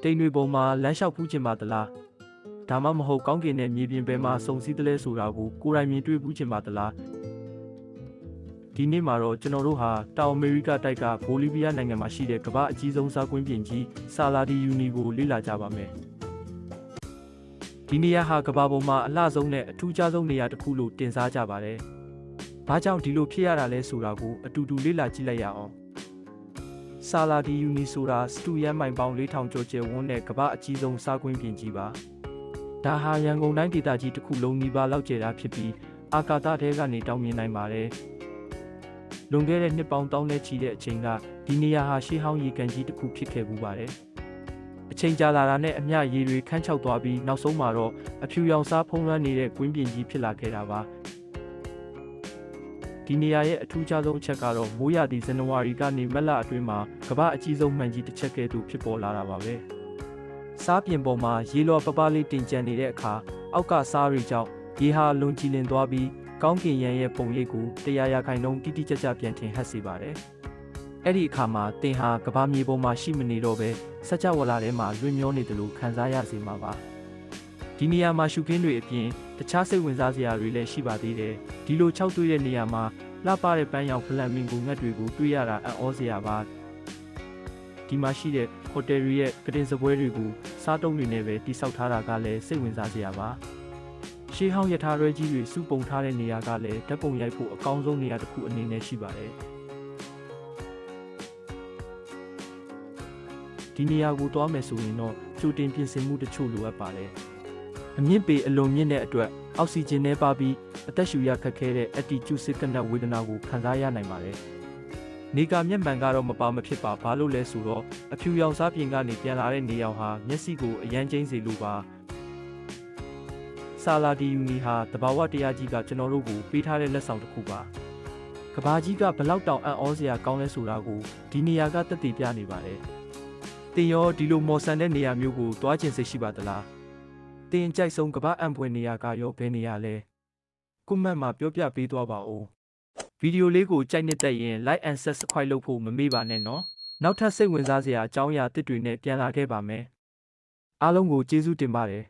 တိမ်တွေပေါ်မှာလမ်းလျှောက်ဖူးချင်ပါသလားဒါမှမဟုတ်ကောင်းကင်နဲ့မြေပြင်ဘက်မှာစုံစည်းတလဲဆိုတာကိုကိုယ်တိုင်မြင်တွေ့ဖူးချင်ပါသလားဒီနေ့မှာတော့ကျွန်တော်တို့ဟာတောင်အမေရိကတိုက်ကဘိုလီးဗီးယားနိုင်ငံမှာရှိတဲ့ကမ္ဘာအကြီးဆုံးစားကွင်းပြင်ကြီးဆာလာဒီယူနီကိုလေ့လာကြပါမယ်ဒီနေရာဟာကမ္ဘာပေါ်မှာအလှဆုံးနဲ့အထူးခြားဆုံးနေရာတစ်ခုလို့တင်စားကြပါတယ်။ဘာကြောင့်ဒီလိုဖြစ်ရတာလဲဆိုတာကိုအတူတူလေ့လာကြည့်လိုက်ရအောင်။ဆာလာဒီယူနီဆိုတာစတူယန်မိုင်ပေါင်း4000ကျော်ကျယ်ဝန်းတဲ့ကမ္ဘာအကြီးဆုံးစားကွင်းပြင်ကြီးပါ။ဒါဟာရန်ကုန်တိုင်းဒေသကြီးတစ်ခုလုံးနီးပါးလောက်ကျယ်တာဖြစ်ပြီးအာကာသထဲကနေတောင်မြင်နိုင်ပါတယ်။လွန်ခဲ့တဲ့နှစ်ပေါင်း1000နဲ့ချီတဲ့အချိန်ကဒီနေရာဟာရှေးဟောင်းရေကန်ကြီးတစ်ခုဖြစ်ခဲ့ပူပါတယ်။အချိန်ကြာလာတာနဲ့အမျှရေတွေခန်းချောက်သွားပြီးနောက်ဆုံးမှာတော့အဖြူရောင်စားဖုံးလွှမ်းနေတဲ့ကွင်းပြင်ကြီးဖြစ်လာခဲ့တာပါဒီနေရာရဲ့အထူးခြားဆုံးအချက်ကတော့မိုးရာသီဇန်နဝါရီကနေမတ်လအတွင်းမှာကမ္ဘာအကြီးဆုံးမှန်ကြီးတစ်ချက်ကဲ့သို့ဖြစ်ပေါ်လာတာပါပဲစားပြင်ပေါ်မှာရေလောပပလေးတင်ကျန်နေတဲ့အခါအောက်ကစားတွေကြောင့်ရေဟာလွန်ကြည်လင်သွားပြီးကောင်းကင်ယံရဲ့ပုံရိပ်ကို100%တိတိကျကျပြန်ထင်ဟပ်စေပါတယ်အဲ့ဒီအခါမှာသင်ဟာကဘာမြေပေါ်မှာရှိမနေတော့ပဲစัจ java လာထဲမှာလွင်မျောနေတယ်လို့ခံစားရစေမှာပါဒီနေရာမှာရှုခင်းတွေအပြင်တခြားစိတ်ဝင်စားစရာတွေလည်းရှိပါသေးတယ်ဒီလို6တွေ့တဲ့နေရာမှာလှပတဲ့ပန်းရောင်ဖလန်မင်ဂိုငှက်တွေကိုတွေ့ရတာအံ့ဩစရာပါဒီမှာရှိတဲ့ဟိုတယ်ရဲ့ကတင်စပွဲတွေကိုစားတုံးတွေနဲ့ပဲတိစောက်ထားတာကလည်းစိတ်ဝင်စားစရာပါရှေးဟောင်းရထားရွဲကြီးတွေစုပုံထားတဲ့နေရာကလည်းဓာတ်ပုံရိုက်ဖို့အကောင်းဆုံးနေရာတစ်ခုအနေနဲ့ရှိပါတယ်ဒီနေရာကိုသွားမယ်ဆိုရင်တော့ကြိုတင်ပြင်ဆင်မှုတချို့လိုအပ်ပါတယ်။အမြင့်ပေအလွန်မြင့်တဲ့အတွက်အောက်ဆီဂျင်နဲ့ပါပြီးအသက်ရှူရခက်ခဲတဲ့ altitude sickness ဝေဒနာကိုခံစားရနိုင်ပါတယ်။နေကမျက်မှန်ကတော့မပါမဖြစ်ပါဘာလို့လဲဆိုတော့အဖြူရောင်စားပြင်ကနေပြန်လာတဲ့နေရောင်ဟာမျက်စိကိုအယမ်းကျိန်းစေလိုပါ။ဆာလာဒီယူနီဟာတဘာဝတရားကြီးကကျွန်တော်တို့ကိုပေးထားတဲ့လက်ဆောင်တစ်ခုပါ။ကဘာကြီးကဘလောက်တောင်အံ့ဩစရာကောင်းလဲဆိုတာကိုဒီနေရာကသက်သေပြနေပါတယ်။တင်ရောဒီလိုမော်ဆန်တဲ့နေရာမျိုးကိုတွားကျင်စိတ်ရှိပါသလားတင်ကြိုက်ဆုံးကမ္ဘာအံပွင့်နေရာကရောဘယ်နေရာလဲကွန်မန့်မှာပြောပြပေးသွားပါဦးဗီဒီယိုလေးကိုကြိုက်နေတဲ့ရင် like and subscribe လုပ်ဖို့မမေ့ပါနဲ့နော်နောက်ထပ်စိတ်ဝင်စားစရာအကြောင်းအရာသစ်တွေနဲ့ပြန်လာခဲ့ပါမယ်အားလုံးကိုကျေးဇူးတင်ပါတယ်